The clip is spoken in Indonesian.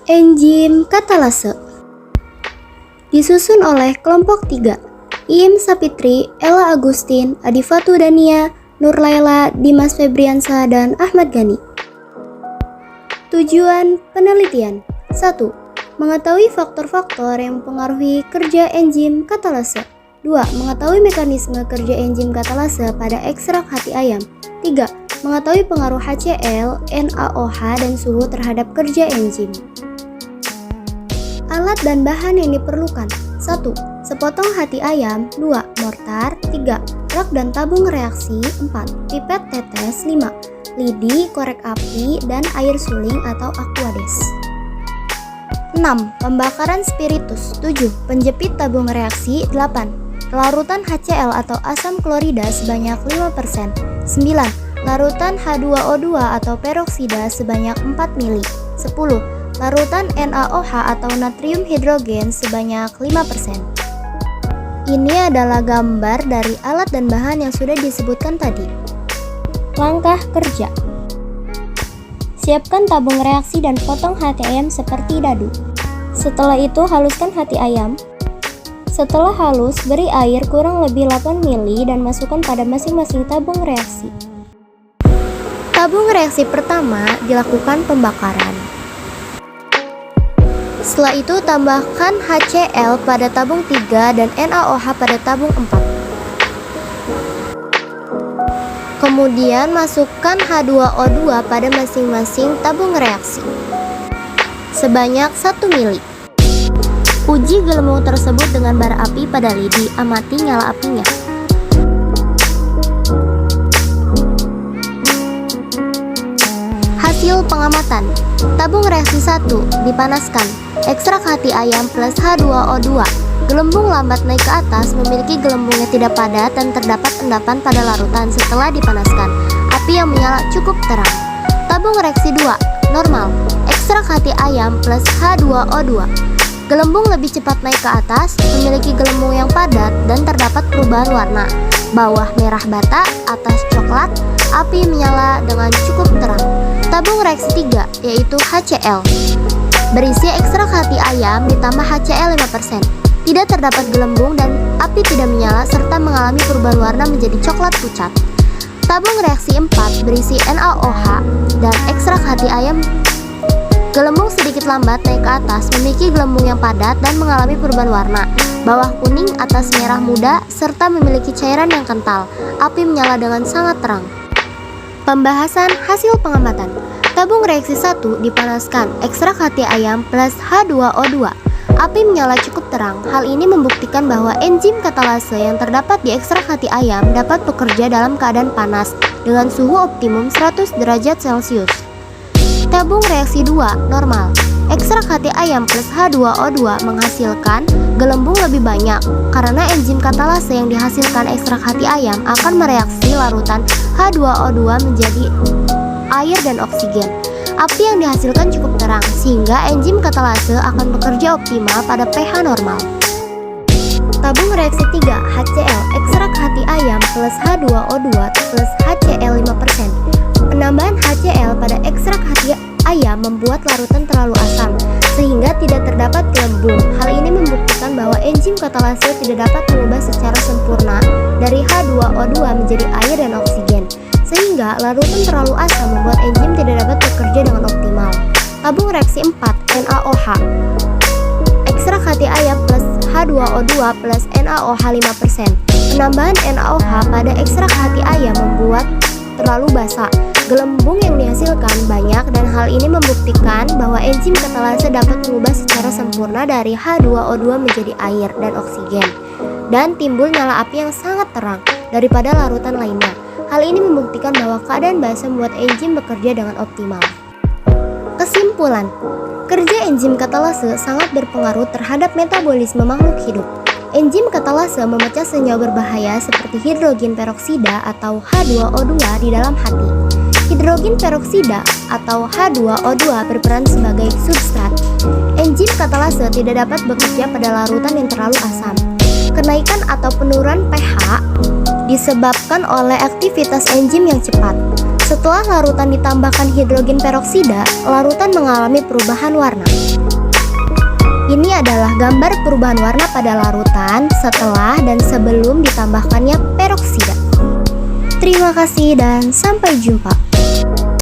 Enzim katalase disusun oleh kelompok 3, Iim Sapitri, Ella Agustin, Adifatu Dania, Nur Laila, Dimas Febriansa, dan Ahmad Ghani. Tujuan penelitian: 1. Mengetahui faktor-faktor yang mempengaruhi kerja enzim katalase. 2. Mengetahui mekanisme kerja enzim katalase pada ekstrak hati ayam. 3. Mengetahui pengaruh HCl, NaOH, dan suhu terhadap kerja enzim. Alat dan bahan yang diperlukan: 1. Sepotong hati ayam. 2. Mortar. 3. Rak dan tabung reaksi. 4. Pipet tetes. 5. Lidi, korek api, dan air suling atau aqueous. 6. Pembakaran spiritus. 7. Penjepit tabung reaksi. 8. Larutan HCl atau asam klorida sebanyak 5%. 9. Larutan H2O2 atau peroksida sebanyak 4 mili. 10. Larutan NaOH atau natrium hidrogen sebanyak 5%. Ini adalah gambar dari alat dan bahan yang sudah disebutkan tadi. Langkah kerja: siapkan tabung reaksi dan potong hati ayam seperti dadu. Setelah itu haluskan hati ayam. Setelah halus, beri air kurang lebih 8 mili dan masukkan pada masing-masing tabung reaksi. Tabung reaksi pertama dilakukan pembakaran. Setelah itu tambahkan HCl pada tabung 3 dan NaOH pada tabung 4. Kemudian masukkan H2O2 pada masing-masing tabung reaksi sebanyak 1 mili. Uji gelembung tersebut dengan bara api pada lidi, amati nyala apinya. Hasil pengamatan: tabung reaksi 1 dipanaskan. Ekstrak hati ayam plus H2O2. Gelembung lambat naik ke atas, memiliki gelembungnya tidak padat dan terdapat endapan pada larutan setelah dipanaskan. Api yang menyala cukup terang. Tabung reaksi 2 normal. Ekstrak hati ayam plus H2O2. Gelembung lebih cepat naik ke atas, memiliki gelembung yang padat dan terdapat perubahan warna. Bawah merah bata, atas coklat. Api menyala dengan cukup terang. Tabung reaksi 3 yaitu HCl. Berisi ekstrak hati ayam ditambah HCl 5%. Tidak terdapat gelembung dan api tidak menyala serta mengalami perubahan warna menjadi coklat pucat. Tabung reaksi 4 berisi NaOH dan ekstrak hati ayam. Gelembung sedikit lambat naik ke atas, memiliki gelembung yang padat dan mengalami perubahan warna. Bawah kuning, atas merah muda, serta memiliki cairan yang kental. Api menyala dengan sangat terang. Pembahasan hasil pengamatan: tabung reaksi 1 dipanaskan, ekstrak hati ayam plus H2O2. Api menyala cukup terang. Hal ini membuktikan bahwa enzim katalase yang terdapat di ekstrak hati ayam dapat bekerja dalam keadaan panas dengan suhu optimum 100 derajat Celcius. Tabung reaksi 2 normal. Ekstrak hati ayam plus H2O2 menghasilkan gelembung lebih banyak karena enzim katalase yang dihasilkan ekstrak hati ayam akan mereaksi larutan H2O2 menjadi air dan oksigen. Api yang dihasilkan cukup terang sehingga enzim katalase akan bekerja optimal pada pH normal. Tabung reaksi 3 HCl ekstrak hati ayam plus H2O2 plus HCl 5%. Penambahan HCl pada ekstrak hati ayam membuat larutan terlalu asam sehingga tidak terdapat gelembung. Hal ini membuktikan bahwa enzim katalase tidak dapat mengubah secara sempurna dari H2O2 menjadi air dan oksigen, sehingga larutan terlalu asam membuat enzim tidak dapat bekerja dengan optimal. Tabung reaksi 4 NaOH. Ekstrak hati ayam plus H2O2 plus NaOH 5%. Penambahan NaOH pada ekstrak hati ayam membuat terlalu basa. Gelembung yang dihasilkan banyak dan hal ini membuktikan bahwa enzim katalase dapat mengubah secara sempurna dari H2O2 menjadi air dan oksigen, dan timbul nyala api yang sangat terang daripada larutan lainnya. Hal ini membuktikan bahwa keadaan basa membuat enzim bekerja dengan optimal. Kesimpulan: kerja enzim katalase sangat berpengaruh terhadap metabolisme makhluk hidup. Enzim katalase memecah senyawa berbahaya seperti hidrogen peroksida atau H2O2 di dalam hati. Hidrogen peroksida atau H2O2 berperan sebagai substrat. Enzim katalase tidak dapat bekerja pada larutan yang terlalu asam. Kenaikan atau penurunan pH disebabkan oleh aktivitas enzim yang cepat. Setelah larutan ditambahkan hidrogen peroksida, larutan mengalami perubahan warna. Ini adalah gambar perubahan warna pada larutan setelah dan sebelum ditambahkannya peroksida. Terima kasih dan sampai jumpa.